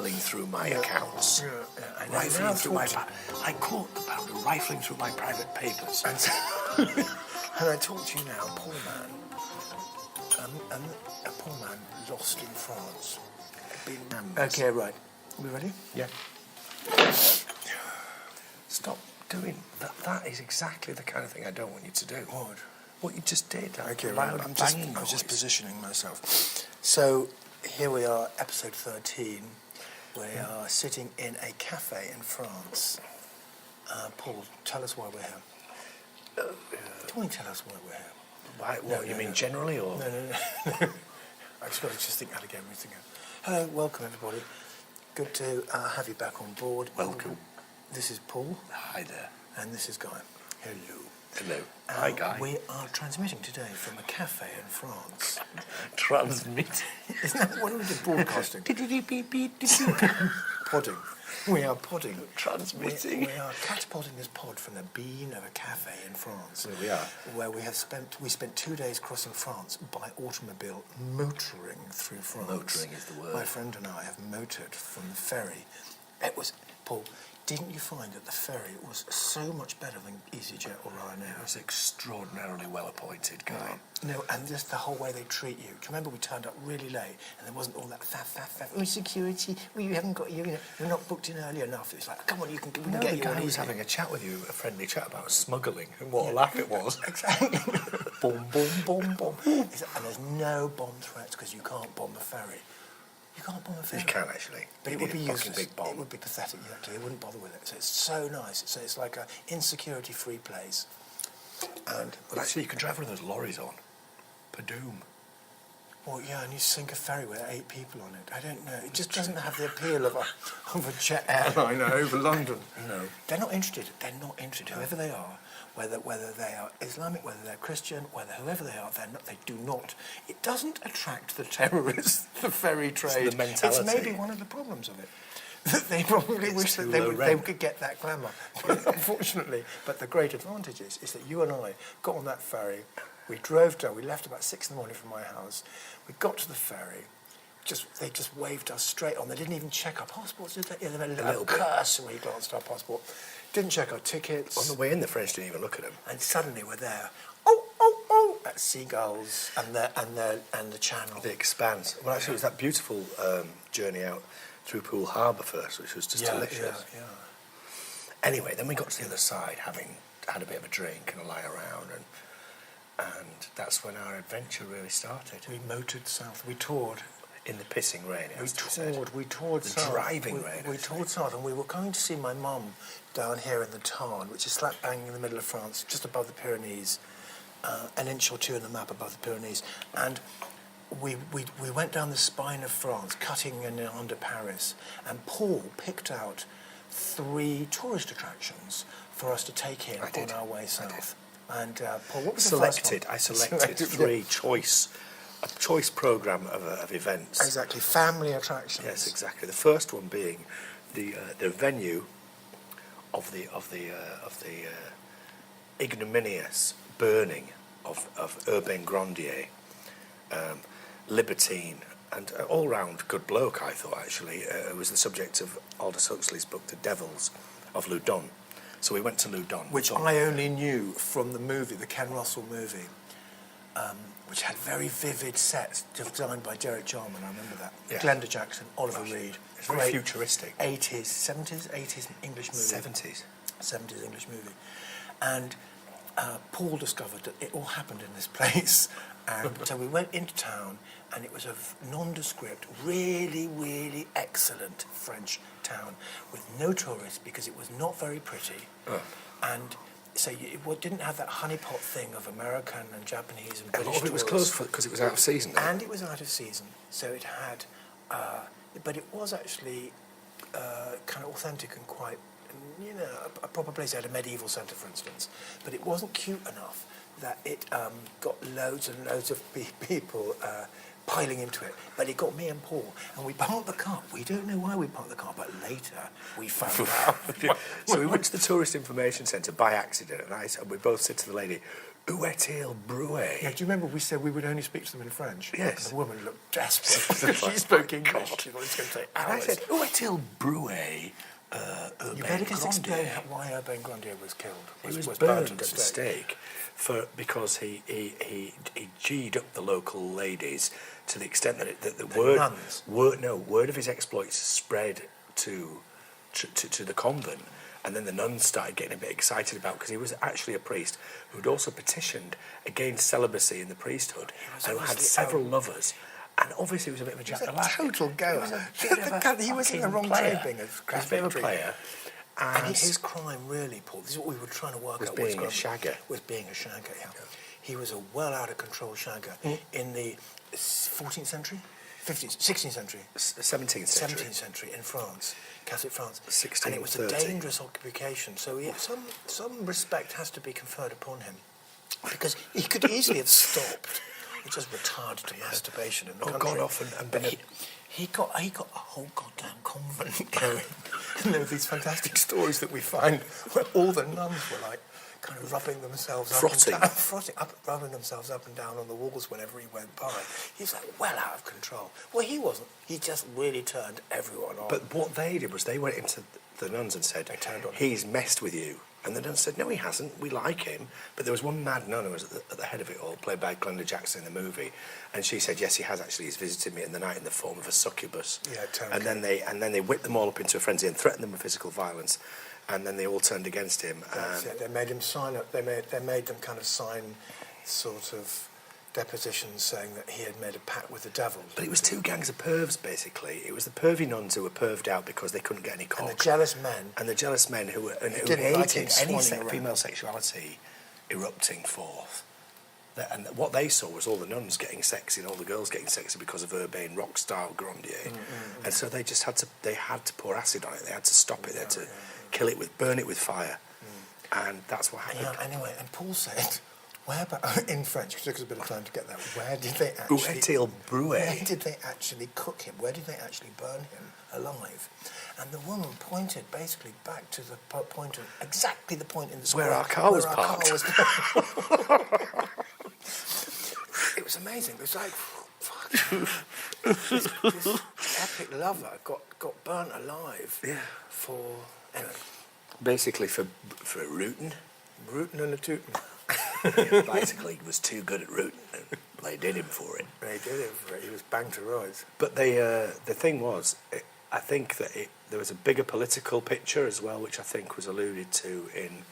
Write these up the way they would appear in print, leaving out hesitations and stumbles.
rifling through my accounts. Rifling through my... I caught the bounder rifling through my private papers. And I talk to you now, poor man. A poor man lost in France. Okay, right. We ready? Yeah. Stop doing that. That is exactly the kind of thing I don't want you to do. What you just did. Okay, right. I'm just positioning myself. So here we are, episode 13. We are sitting in a cafe in France. Paul, tell us why we're here. Don't you tell us why we're here? Why, what, you mean generally, or...? No. I just got to think that again. Hello, welcome everybody. Good to have you back on board. Welcome. This is Paul. Hi there. And this is Guy. Hello. Hello. Hi, Guy. We are transmitting today from a cafe in France. Transmitting? Isn't that what we do? Broadcasting. Podding. We are podding. Transmitting. We are catapulting this pod from the bean of a cafe in France. There we are. Where we spent 2 days crossing France by automobile, motoring through France. Motoring is the word. My friend and I have motored from the ferry. It was, Paul, didn't you find that the ferry was so much better than EasyJet or Ryanair? It was extraordinarily well appointed, Guy. No, and just the whole way they treat you. Do you remember we turned up really late and there wasn't all that faff. Oh, security, you haven't got you're not booked in early enough. It's like, come on, we can get you. The guy was having a chat with you, a friendly chat about smuggling, and what a laugh it was. Exactly. Boom. And there's no bomb threats because you can't bomb a ferry. You can't bomb a ferry. You can, actually. But it would be useless. Big bomb. It would be pathetic. They wouldn't bother with it. So it's so nice. So it's like an insecurity-free place. And actually, you can drive one of those lorries on. Padoom. Well, yeah, and you sink a ferry with 8 people on it. I don't know. It just doesn't have the appeal of a jet airline over London. No. They're not interested. Whoever they are, whether they are Islamic, whether they're Christian, whoever they are, they do not. It doesn't attract the terrorists, the ferry trade. It's the mentality. It's maybe one of the problems of it. They probably wish that they could get that glamour. Unfortunately. But the great advantage is that you and I got on that ferry. We drove down. We left about 6 in the morning from my house. We got to the ferry. They just waved us straight on. They didn't even check our passports, did they? They had a little cursory glance at our passport. Didn't check our tickets. On the way in, the French didn't even look at them. And suddenly we're there. Oh! At seagulls and the channel. The Expanse. Well, actually, it was that beautiful journey out through Poole Harbour first, which was just delicious. Yeah. Anyway, then we got to the other side, having had a bit of a drink and a lie around, and that's when our adventure really started. We motored south. We toured. In the pissing rain, We toured the south. Driving rain. We toured south, and we were going to see my mum down here in the Tarn, which is slap bang in the middle of France, just above the Pyrenees, an inch or two in the map above the Pyrenees. And we went down the spine of France, cutting in under Paris, and Paul picked out 3 tourist attractions for us to take in on our way south. And Paul, what was the first one? I selected 3 a choice programme of events. Exactly, family attractions. Yes, exactly. The first one being the venue of the ignominious burning of Urbain Grandier, libertine and all-round good bloke, I thought, actually. It was the subject of Aldous Huxley's book, The Devils of Loudun. So we went to Loudun. Which I only knew from the movie, the Ken Russell movie, which had very vivid sets designed by Derek Jarman, I remember that. Yeah. Glenda Jackson, Oliver Reed. It's very futuristic. 70s English movie. 70s English movie. And Paul discovered that it all happened in this place. And so we went into town, and it was a nondescript, really, really excellent French town with no tourists because it was not very pretty. And so it didn't have that honeypot thing of American and Japanese and British tourists. It was closed because it was out of season. And it was out of season, so it had, but it was actually kind of authentic and quite, a proper place. It had a medieval centre, for instance, but it wasn't cute enough that it got loads and loads of people piling into it. But it got me and Paul, and we parked the car. We don't know why we parked the car, but later we found out. So we went to the tourist information centre by accident, and we both said to the lady, Où est-il broué? Yeah, do you remember we said we would only speak to them in French? Yes. And the woman looked desperate. She spoke English. She thought it was going to take And I hours. said, où est-il broué? You better just explain why Urbain Grandier was killed. He was burnt burned at at the stake because he G'd up the local ladies to the extent that the word of his exploits spread to the convent, and then the nuns started getting a bit excited about, because he was actually a priest who'd also petitioned against celibacy in the priesthood and who had several lovers. And obviously, he was a bit of a jack. He was a total goer. He was in the wrong trade being a He was a bit of a player. And his crime, really, Paul, this is what we were trying to work out. Was being a shagger. Was being a shagger, yeah. He was a well out of control shagger in the 14th century, 15th, 16th century, 17th century, 17th century in France, Catholic France, 1630. and it was a dangerous occupation. So some respect has to be conferred upon him, because he could easily have stopped. He just retired to masturbation in the country. Gone off and been he got a whole goddamn convent going. And there are these fantastic stories that we find where all the nuns were like kind of rubbing themselves rubbing themselves up and down on the walls whenever he went by. He's like well out of control. Well, he wasn't. He just really turned everyone on. But what they did was they went into the nuns and said, he's messed with you. And the nuns said, no, he hasn't. We like him. But there was one mad nun who was at the head of it all, played by Glenda Jackson in the movie. And she said, yes, he has actually. He's visited me in the night in the form of a succubus. Yeah, and then they whipped them all up into a frenzy and threatened them with physical violence. And then they all turned against him. They made him sign up. They made them kind of sign sort of depositions saying that he had made a pact with the devil. But it was two gangs of pervs, basically. It was the pervy nuns who were perved out because they couldn't get any cock. And the jealous men. And the jealous men who hated any female sexuality erupting forth. And what they saw was all the nuns getting sexy and all the girls getting sexy because of Urbain rock-style Grandier. And so they just had to pour acid on it. They had to stop it. They had to burn it with fire. And that's what happened. Yeah, anyway, and Paul said, in French, it took us a bit of time to get that, where did they actually cook him? Where did they actually burn him alive? And the woman pointed basically back to the point, exactly the point in the square where our car was parked. It was amazing. It was like, this epic lover got burnt alive. Yeah. Anyway. Basically for rooting. Rooting and a tooting. Basically, he was too good at rooting, and they did him for it. They did him for it. He was banged to rights. But the thing was, I think that there was a bigger political picture as well, which I think was alluded to in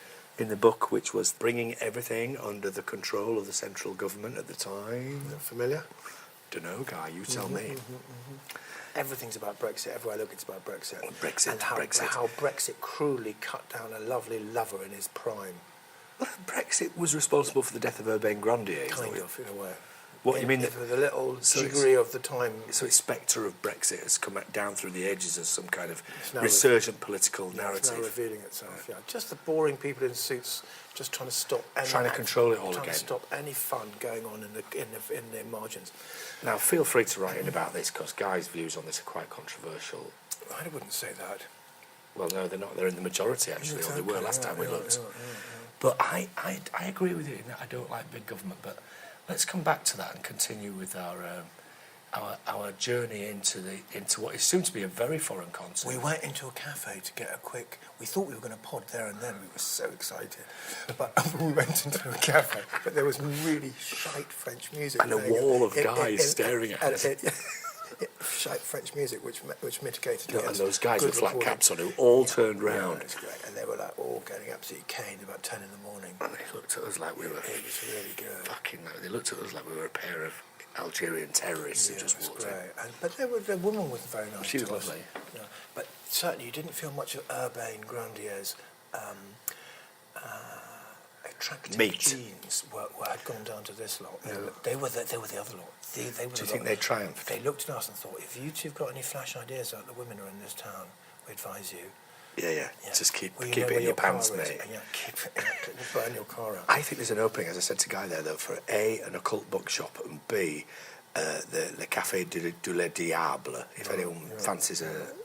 the book, which was bringing everything under the control of the central government at the time. Is that familiar? Dunno, Guy, you tell me. Everything's about Brexit. Everywhere I look, it's about Brexit. Brexit, and how Brexit cruelly cut down a lovely lover in his prime. Well, Brexit was responsible for the death of Urbain Grandier. Kind of, in a way. What you mean? The little degree of the time. So its spectre of Brexit has come down through the ages as some kind of resurgent political narrative. It's now revealing itself. Yeah, just the boring people in suits, just trying to stop. Trying to control it all again. Trying to stop any fun going on in the margins. Now, feel free to write in about this, because Guy's views on this are quite controversial. I wouldn't say that. Well, no, they're not. They're in the majority, actually, or they were last time we looked. But I agree with you in that I don't like big government. But let's come back to that and continue with our journey into what is soon to be a very foreign concept. We went into a cafe to get a quick. We thought we were going to pod there and then. We were so excited, but we went into a cafe. But there was really shite French music and a wall of guys staring at us. Shite French music, which mitigated it. And those guys with flat caps on who all turned round. Yeah, great. And they were like all getting absolutely caned about 10 in the morning. And they looked at us like we were. It was really good. They looked at us like we were a pair of Algerian terrorists who just walked in. But the woman was very nice. She was lovely. Yeah. But certainly you didn't feel much of Urbain Grandier's attractive genes had gone down to this lot. Yeah. They were the other lot. Do you think they triumphed? They looked at us and thought, if you two have got any flash ideas about the women who are in this town, we advise you. Yeah. Just keep it in your pants, mate. Yeah, keep it. We'll burn your car out. I think there's an opening, as I said to Guy there, though, for A, an occult bookshop, and B, the Café du Le Diable, if anyone fancies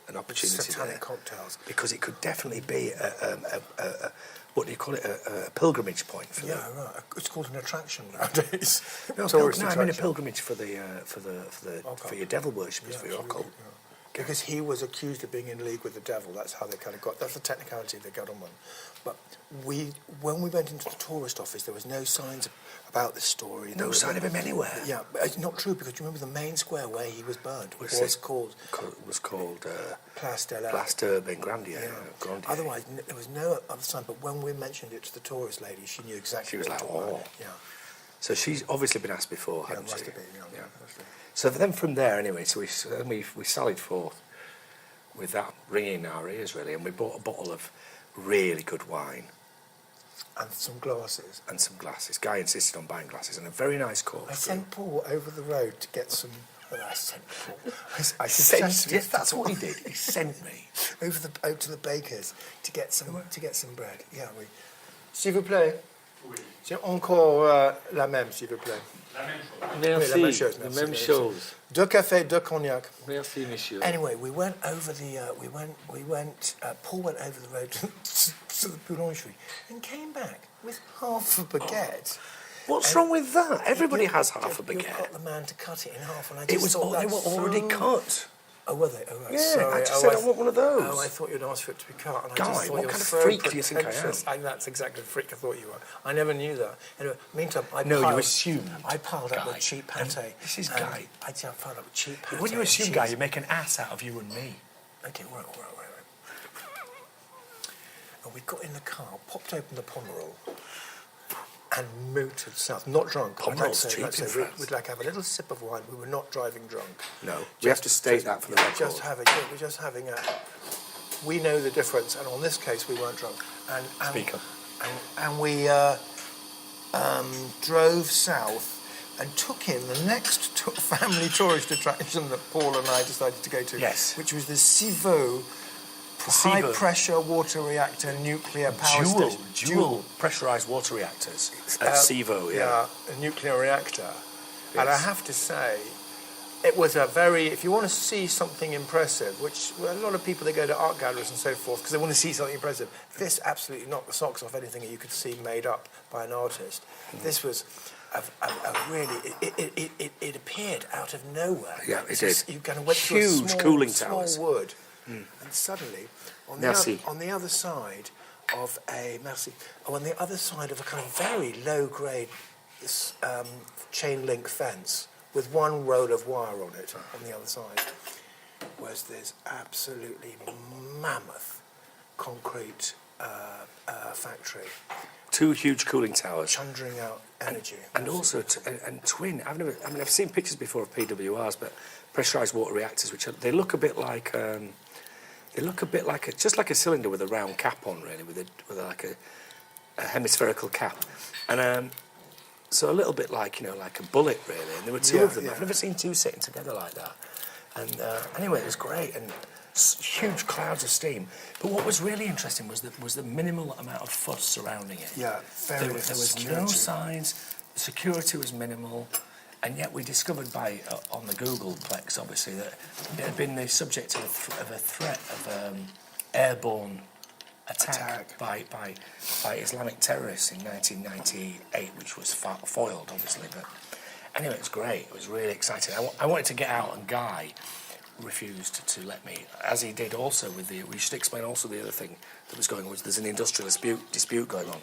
an opportunity satanic there. cocktails. Because it could definitely be what do you call it, a pilgrimage point for them. Yeah, right. It's called an attraction nowadays. No, I mean a pilgrimage for your devil worshippers, for your occult. Yeah. Because he was accused of being in league with the devil. That's how they kind of got. That's the technicality they got on one. But when we went into the tourist office, there was no signs about this story. No sign of him anywhere. Yeah, but it's not true, because you remember the main square where he was burned was called Place de la Grandier. Otherwise, there was no other sign. But when we mentioned it to the tourist lady, she knew exactly. She was like, "Oh, yeah." So she's obviously been asked before, hasn't she? Must have been. Yeah. So then from there, anyway, so we sallied forth with that ringing in our ears, really, and we bought a bottle of really good wine. And some glasses. And some glasses. Guy insisted on buying glasses, and a very nice cork. I sent Paul over the road to get some... Well, I sent Paul. Yes, that's what he did. He sent me. Out to the baker's to get some bread. Yeah, oui. S'il vous plaît. Oui. J'ai encore la même, s'il vous plaît. La même chose. Merci. Oui, la même chose. Deux cafés, deux cognac. Merci, monsieur. Anyway, we went over the. Paul went over the road to the boulangerie and came back with half a baguette. What's wrong with that? Everybody has half a You baguette. got the man to cut it in half, and I just They were already cut. Oh, were they? Oh, right. Yeah, Sorry. I just said I want one of those. Oh, I thought you'd asked for it to be cut. And Guy, I just thought what you were kind of so freak do you think I am? pretentious. That's exactly the freak I thought you were. I never knew that. Anyway, meantime, You assumed. I piled up Guy. with cheap pate. This is Guy. I piled up with cheap pate. When you assume Guy, you make an ass out of you and me. Okay, right. And we got in the car, popped open the Pomerol, and motored south. Not drunk. Pomerol's cheap in France. We'd like have a little sip of wine. We were not driving drunk. No, we have to state that for the record. We're just having a... We know the difference, and on this case, we weren't drunk. And Speak up. And we drove south and took in the next family tourist attraction that Paul and I decided to go to. Yes. Which was the Civaux high-pressure water reactor nuclear power station. Dual pressurised water reactors at Civaux, Yeah, a nuclear reactor. Yes. And I have to say, it was a very... If you want to see something impressive, which a lot of people, they go to art galleries and so forth because they want to see something impressive. This absolutely knocked the socks off anything that you could see made up by an artist. This was a really... It appeared out of nowhere. Yeah, it did. You kind of went Huge to a cooling small towers. wood. And suddenly, on the other side of a kind of very low-grade chain link fence with one roll of wire on it on the other side, was this absolutely mammoth concrete factory. Two huge cooling towers. Chundering out energy. And also, twin. I've seen pictures before of PWRs, but pressurised water reactors, they look a bit like... just like a cylinder with a round cap on, really, with a hemispherical cap, and so a little bit like a bullet, really. And there were two of them. I've never seen two sitting together like that. And anyway, it was great, and huge clouds of steam. But what was really interesting was the minimal amount of fuss surrounding it. Yeah, there was no signs. The security was minimal. And yet we discovered on the Googleplex, obviously, that it had been the subject of a threat of airborne attack by Islamic terrorists in 1998, which was foiled, obviously. But anyway, it was great. It was really exciting. I wanted to get out, and Guy refused to let me, as he did also with the... We should explain also the other thing that was going on, was there's an industrial dispute going on.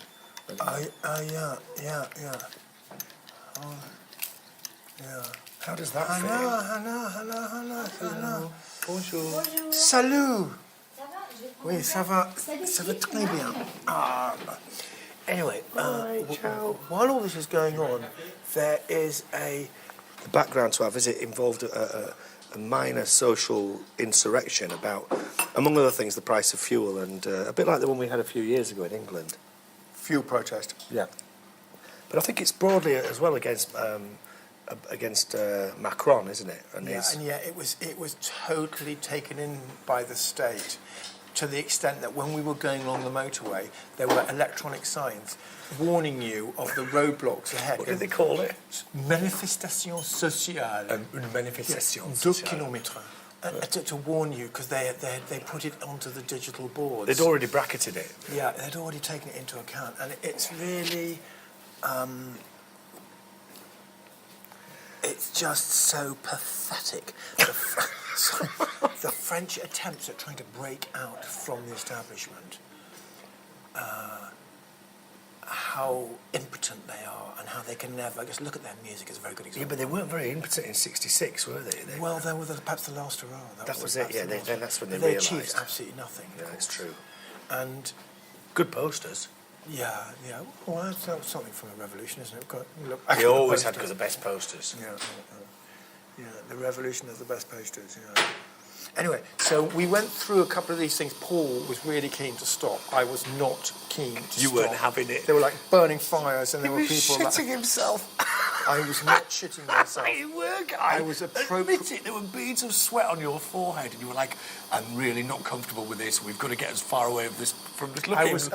Yeah. Yeah. How does that fit? Hello. Bonjour. Salut. Oui, ça va très bien. Anyway, while all this is going on, there is the background to our visit involved a minor social insurrection about, among other things, the price of fuel, and a bit like the one we had a few years ago in England. Fuel protest. Yeah. But I think it's broadly as well against Macron, isn't it? And it was totally taken in by the state, to the extent that when we were going along the motorway, there were electronic signs warning you of the roadblocks ahead. What did they call it? Manifestation sociale. Une manifestation 2 kilomètres. To warn you, because they put it onto the digital boards. They'd already bracketed it. Yeah, they'd already taken it into account, and it's really, it's just so pathetic. The French attempts at trying to break out from the establishment, how impotent they are, and how they can never. Just look at their music as a very good example. Yeah, but they weren't very impotent in '66, were they? Well, they were perhaps the last hurrah. That was it. Yeah, that's when they realised. realised. Achieved absolutely nothing. Yeah, it's true. And good posters. Yeah. Well, that's something from a revolution, isn't it? They always had the best posters. Yeah, the revolution of the best posters. Yeah. Anyway, so we went through a couple of these things. Paul was really keen to stop. I was not keen to stop. You weren't having it. They were like burning fires, and there were was people shitting himself. I was not shitting myself. You were, guy. I was Admit it. There were beads of sweat on your forehead, and you were like, "I'm really not comfortable with this. We've got to get as far away from this." Look, I was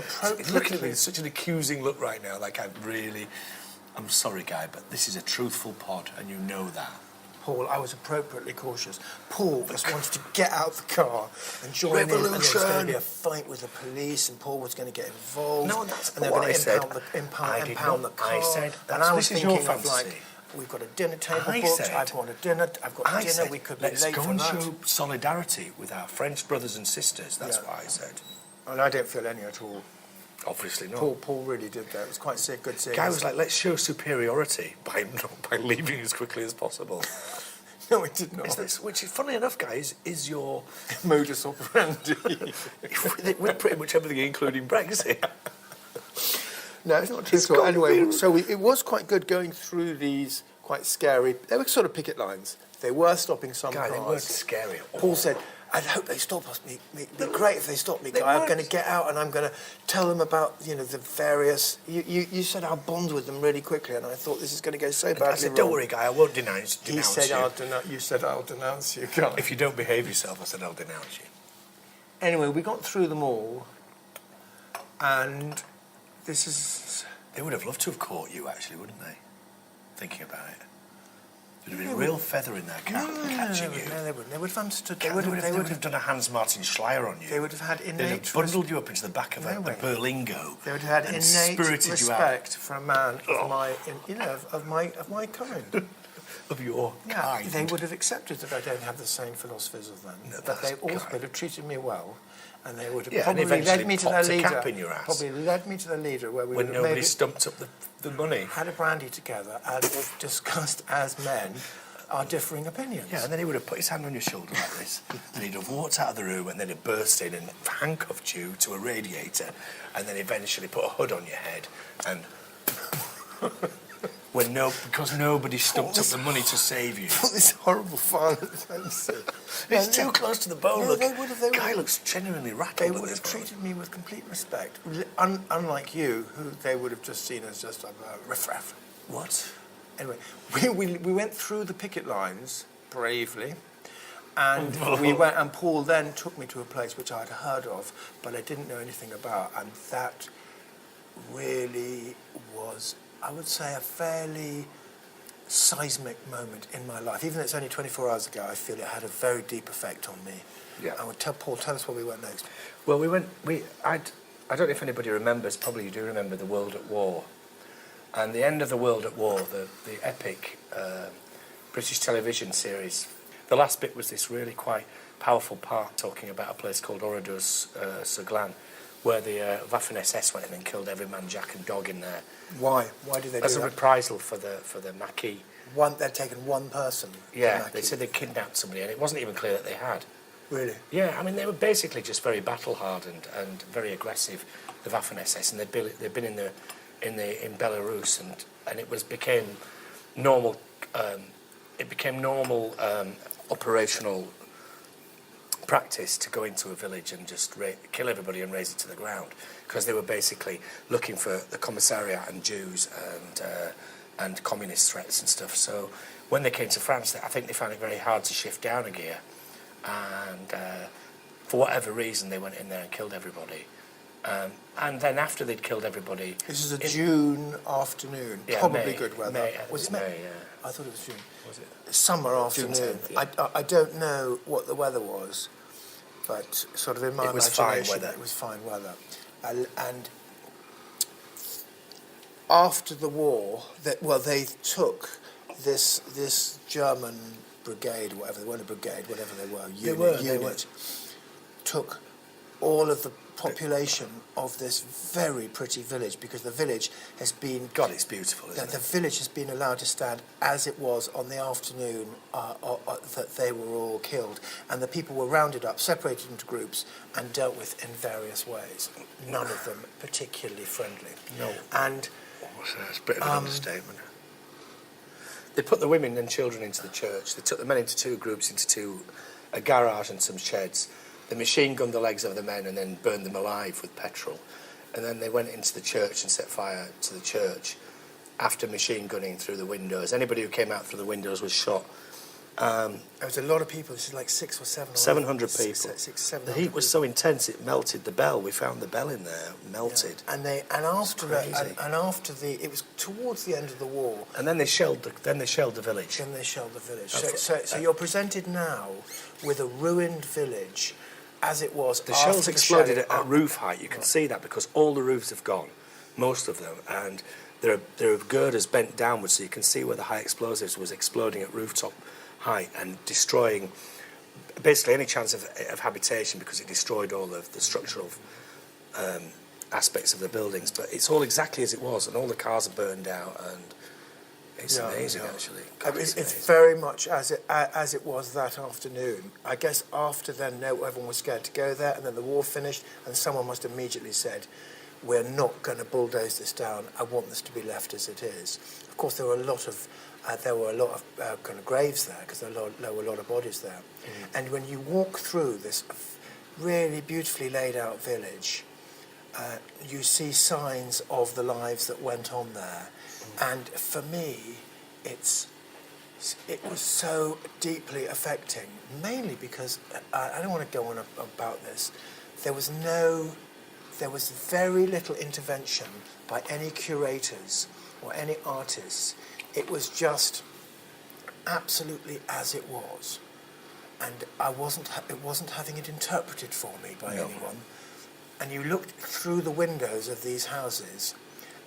looking at me, such an accusing look right now. Like I'm sorry, guy, but this is a truthful pod, and you know that. Paul, I was appropriately cautious. Paul just wanted to get out the car and join in, and there was going to be a fight with the police, and Paul was going to get involved. No, that's and they're what going I to said. impound the car. I said, and I was this is thinking your fantasy. of like, we've got a dinner table booked. I've got dinner. We could be let's late go for and that. show solidarity with our French brothers and sisters. That's what I said. And I don't feel any at all. Obviously not. Paul really did that. It was quite good seeing. Guy was like, let's show superiority by leaving as quickly as possible. No, it did not. Which, funny enough, guys, is your modus operandi. with pretty much everything, including Brexit. No, it's not true at all. Anyway, so it was quite good going through these quite scary. They were sort of picket lines. They were stopping some cars. They weren't scary at all. Paul said, I hope they stop us. It'd be great if they stop me, Guy. I'm going to get out and I'm going to tell them about, the various... You said I'll bond with them really quickly, and I thought this is going to go so badly I said, don't worry, Guy, I won't denounce you. He said, you said, I'll denounce you, Guy. If you don't behave yourself, I said, I'll denounce you. Anyway, we got through them all, and this is... They would have loved to have caught you, actually, wouldn't they? Thinking about it. There'd have been a real feather in their cap catching you. No, they wouldn't. They would have understood. They would have done a Hans Martin Schleyer on you. They would have had innate... They'd have bundled you up into the back of a Berlingo. They would have had innate respect for a man of my kind. Of your kind. They would have accepted that I don't have the same philosophies as them. No, but they also would have treated me well. And they would have probably led me to their leader. Cap in your ass. Probably led me to the leader where we when would have nobody stumped up the money. Had a brandy together and discussed as men our differing opinions. Yeah, and then he would have put his hand on your shoulder like this, and he'd have walked out of the room, and then he'd burst in and handcuffed you to a radiator, and then eventually put a hood on your head, and because nobody stumped up the money to save you. This horrible violent fantasy. It's too close to the bone. No, the guy looks genuinely rattled. They would have treated me with complete respect, unlike you, who they would have just seen as just a riffraff. What? Anyway, we went through the picket lines bravely, and we went. And Paul then took me to a place which I'd heard of, but I didn't know anything about, and that really was, I would say, a fairly seismic moment in my life. Even though it's only 24 hours ago, I feel it had a very deep effect on me. Yeah. I would tell Paul, tell us where we went next. Well, I don't know if anybody remembers, probably you do remember The World at War. And the end of The World at War, the epic British television series, the last bit was this really quite powerful part talking about a place called Oradour-sur-Glane, where the Waffen-SS went in and killed every man, jack and dog in there. Why? Why did they do that? As a reprisal for the Maquis. They'd taken one person. Yeah, they said they kidnapped somebody, and it wasn't even clear that they had. Really? Yeah, I mean, they were basically just very battle-hardened and very aggressive, the Waffen-SS, and they'd been in Belarus, and it became normal. It became normal operational practice to go into a village and just kill everybody and raze it to the ground, because they were basically looking for the commissariat and Jews and communist threats and stuff. So when they came to France, I think they found it very hard to shift down a gear, and for whatever reason they went in there and killed everybody. And then after they'd killed everybody... This is a June afternoon, Yeah, probably May, good weather. May, was it May? Yeah. I thought it was June. Was it? Summer afternoon. June 10th, yeah. I don't know what the weather was, but sort of in my It was fine imagination, weather. it was fine weather. And after the war, they took this German brigade, whatever they weren't a brigade, whatever they were, unit, took all of the population of this very pretty village, because the village has been... God, it's beautiful, isn't it? The village has been allowed to stand as it was on the afternoon that they were all killed. And the people were rounded up, separated into groups, and dealt with in various ways. None of them particularly friendly. No. And... That's a bit of an understatement. They put the women and children into the church. They took the men into two groups, a garage and some sheds. They machine gunned the legs of the men and then burned them alive with petrol. And then they went into the church and set fire to the church after machine gunning through the windows. Anybody who came out through the windows was shot. There was a lot of people. This is like 600 or 700. 700 people. 700 the heat was so intense it melted the bell. We found the bell in there, melted. Yeah. And after it was towards the end of the war. And then they shelled the village. Then they shelled the village. So you're presented now with a ruined village, as it was. The shells exploded at roof height. You can see that because all the roofs have gone, most of them, and there are girders bent downwards, so you can see where the high explosives was exploding at rooftop height and destroying basically any chance of habitation, because it destroyed all of the structural aspects of the buildings. But it's all exactly as it was, and all the cars are burned out, and it's amazing, actually. God, it's very much as it was that afternoon. I guess after then, everyone was scared to go there, and then the war finished, and someone must have immediately said, "We're not going to bulldoze this down. I want this to be left as it is." Of course, there were a lot of kind of graves there, because there were a lot of bodies there. And when you walk through this really beautifully laid out village, you see signs of the lives that went on there. And for me, it was so deeply affecting, mainly because I don't want to go on about this. There was very little intervention by any curators or any artists. It was just absolutely as it was, and it wasn't having it interpreted for me by anyone. And you looked through the windows of these houses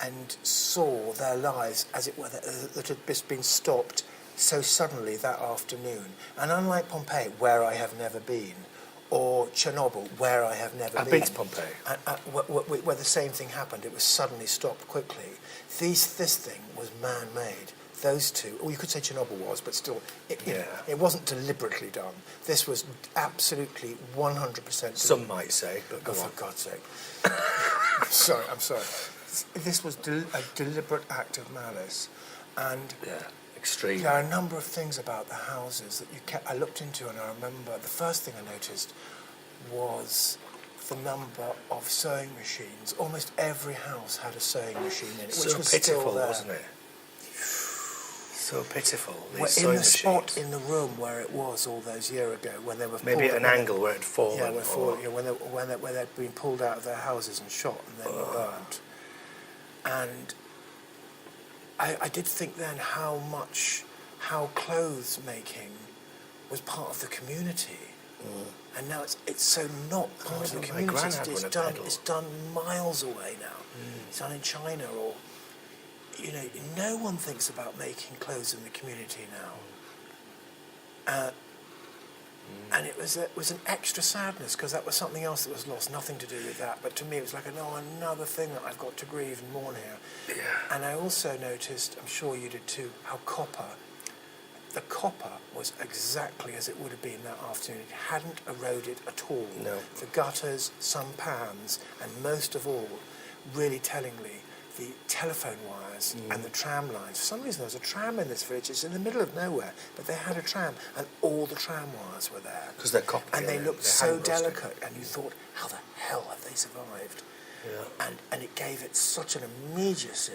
and saw their lives, as it were, that had just been stopped so suddenly that afternoon. And unlike Pompeii, where I have never been, or Chernobyl, where I have never been. I've been to Pompeii. Where the same thing happened. It was suddenly stopped quickly. This thing was man-made. Those two, or you could say Chernobyl was, but still, it wasn't deliberately done. This was absolutely 100%. Some might say, but go on. For God's sake. I'm sorry. This was a deliberate act of malice, and extreme. There are a number of things about the houses that I looked into, and I remember the first thing I noticed was the number of sewing machines. Almost every house had a sewing machine in it, which was pitiful, still there. wasn't it? So pitiful. In the spot in the room where it was all those years ago, when they were maybe at an angle where it fallen. Yeah, when they'd been pulled out of their houses and shot and then were burnt. And I did think then how clothes making was part of the community, and now it's so not part of the community. It's done miles away now. It's done in China, or no one thinks about making clothes in the community now. And it was an extra sadness, because that was something else that was lost, nothing to do with that. But to me, it was like, another thing that I've got to grieve and mourn here. Yeah. And I also noticed, I'm sure you did too, how the copper was exactly as it would have been that afternoon. It hadn't eroded at all. No. The gutters, some pans, and most of all, really tellingly, the telephone wires and the tram lines. For some reason, there was a tram in this village. It's in the middle of nowhere, but they had a tram, and all the tram wires were there. Because they're copper. And they looked so delicate, and you thought, how the hell have they survived? Yeah. And it gave it such an immediacy.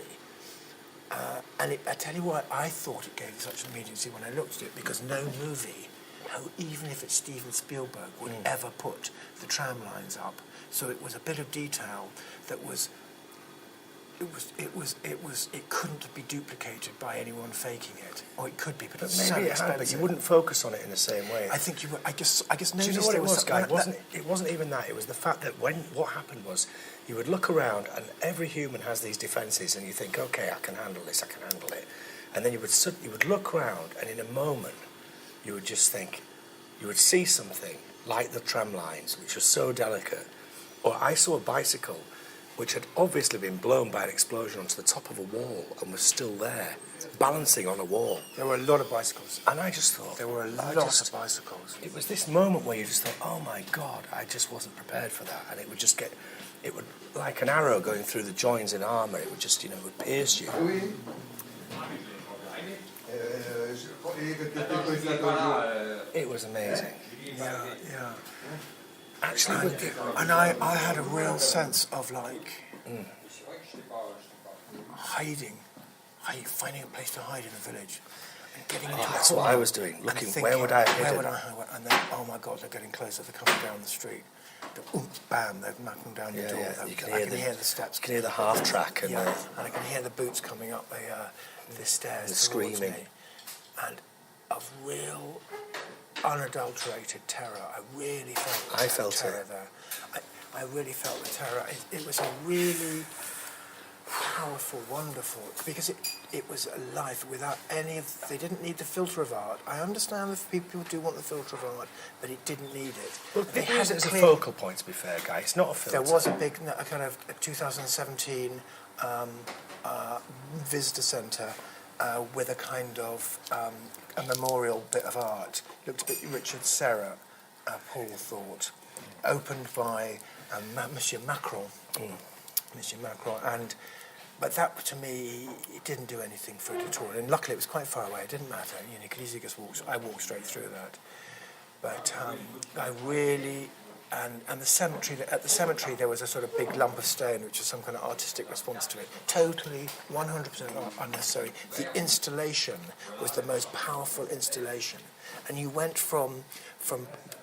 I tell you why I thought it gave it such an immediacy when I looked at it, because no movie how even if it's Steven Spielberg would ever put the tram lines up. So it was a bit of detail that was. It couldn't be duplicated by anyone faking it, or it could be, but it's so maybe it expensive. had, but you wouldn't focus on it in the same way. I think you would. I guess. Do you know what it was, Guy? It wasn't even that. It was the fact that what happened was, you would look around, and every human has these defences, and you think, okay, I can handle this, I can handle it, and then you would look around, and in a moment, you would just think, you would see something like the tram lines, which was so delicate, or I saw a bicycle which had obviously been blown by an explosion onto the top of a wall and was still there, balancing on a wall. There were a lot of bicycles. And I just thought... There were a lot of bicycles. It was this moment where you just thought, oh my God, I just wasn't prepared for that. And it would just get... It would, like an arrow going through the joins in armour, it would just, it would pierce you. It was amazing. Yeah. Actually, and I had a real sense of like hiding, finding a place to hide in a village, and getting into that's what I was doing. Looking, where would I hide? Where would I hide? And then, oh my God, they're getting closer. They're coming down the street. Bam! They're knocking down your door. Yeah. I can hear the steps. You can hear the half track and and I can hear the boots coming up the stairs. The screaming. Me. And of real, unadulterated terror. I really felt. I felt terror it there. I really felt the terror. It was a really powerful, wonderful, because it was a life without any of. They didn't need the filter of art. I understand that people do want the filter of art, but it didn't need it. Well, they had it as a focal point. To be fair, Guy, it's not a filter. There was a big kind of 2017 visitor centre with a kind of a memorial bit of art. Looked a bit Richard Serra, Paul thought, opened by Monsieur Macron. Monsieur Macron, but that to me, it didn't do anything for it at all. And luckily, it was quite far away. It didn't matter. You could easily just walk. I walked straight through that. But I really, and the cemetery. At the cemetery, there was a sort of big lump of stone, which was some kind of artistic response to it. Totally, 100% unnecessary. The installation was the most powerful installation, and you went from.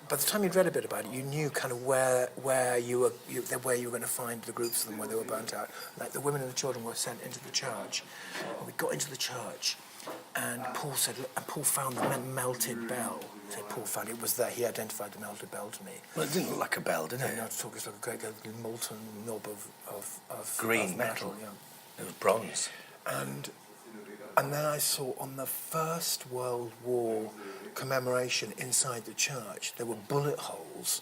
By the time you'd read a bit about it, you knew kind of where you were going to find the groups of them where they were burnt out. Like the women and the children were sent into the church. And we got into the church, and Paul found the melted bell. So Paul found it was there. He identified the melted bell to me. Well, it didn't look like a bell, did it? No, it's like a great molten knob of green of metal. Yeah. It was bronze. And then I saw on the First World War commemoration inside the church, there were bullet holes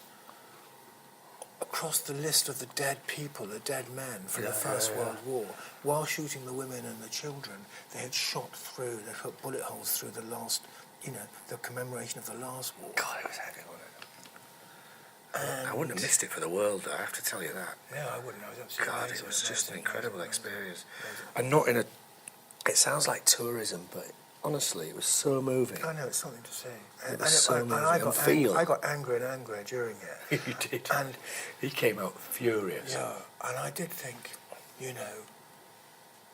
across the list of the dead people, the dead men from the First World War. While shooting the women and the children, they had they put bullet holes through the last, the commemoration of the last war. God, it was heavy, wasn't it? I wouldn't have missed it for the world, though, I have to tell you that. Yeah, I wouldn't. I was absolutely God, amazing. it was just an incredible experience. And not in a... It sounds like tourism, but honestly, it was so moving. I know, it's something to say. It was so moving. I got angrier and angrier during it. You did. And he came out furious. Yeah, and I did think,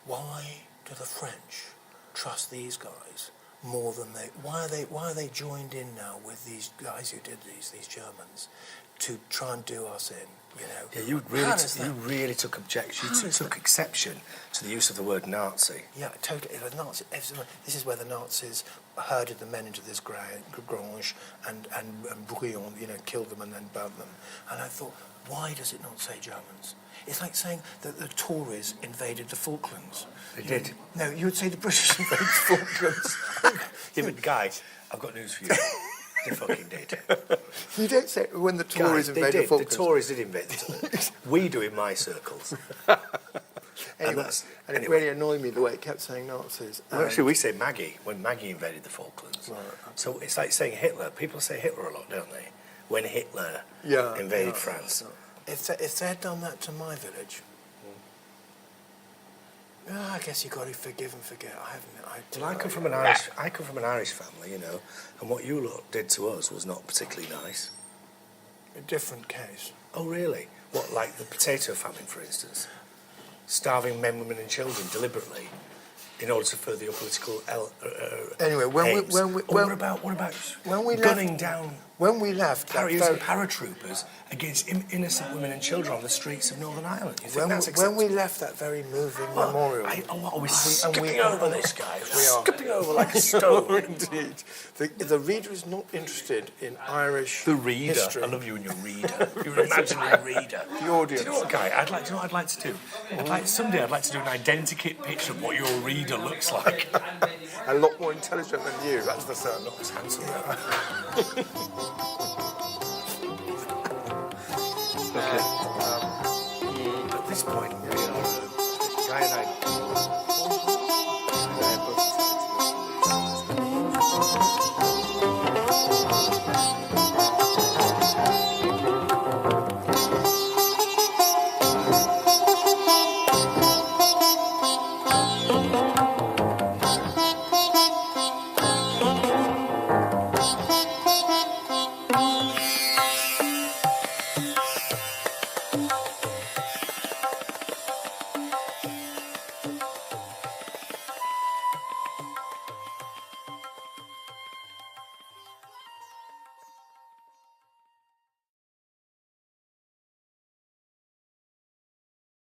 why do the French trust these guys more than they? Why are they joined in now with these guys who did these Germans to try and do us in? Yeah, you really took objection. You took exception to the use of the word Nazi. Yeah, totally. It was Nazi. This is where the Nazis herded the men into this grange and Brouillon, killed them and then burnt them. And I thought, why does it not say Germans? It's like saying that the Tories invaded the Falklands. They did. No, you would say the British invaded the Falklands. Yeah, but guys, I've got news for you. They fucking did. You don't say when the Tories invaded the Falklands. The Tories did invade the Falklands. We do in my circles. Anyway, and it really annoyed me the way it kept saying Nazis. Well, actually, we say Maggie when Maggie invaded the Falklands. Right. So it's like saying Hitler. People say Hitler a lot, don't they? When Hitler invaded France. If they'd done that to my village, I guess you've got to forgive and forget. I come from an Irish family, and what you lot did to us was not particularly nice. A different case. Oh, really? What, like the potato famine, for instance? Starving men, women and children deliberately in order to further your political Anyway, aims. What about gunning down when we left, using paratroopers against innocent women and children on the streets of Northern Ireland? You think that's acceptable? when we left that very moving memorial, What are we skipping over this guy? We are skipping over like a stone. Indeed, the reader is not interested in Irish history. I love you and your reader. You're an imaginary reader. The audience. Do you know what, Guy? Do you know what I'd like to do? Someday I'd like to do an identikit picture of what your reader looks like. A lot more intelligent than you, that's for certain. Not as handsome. At this point,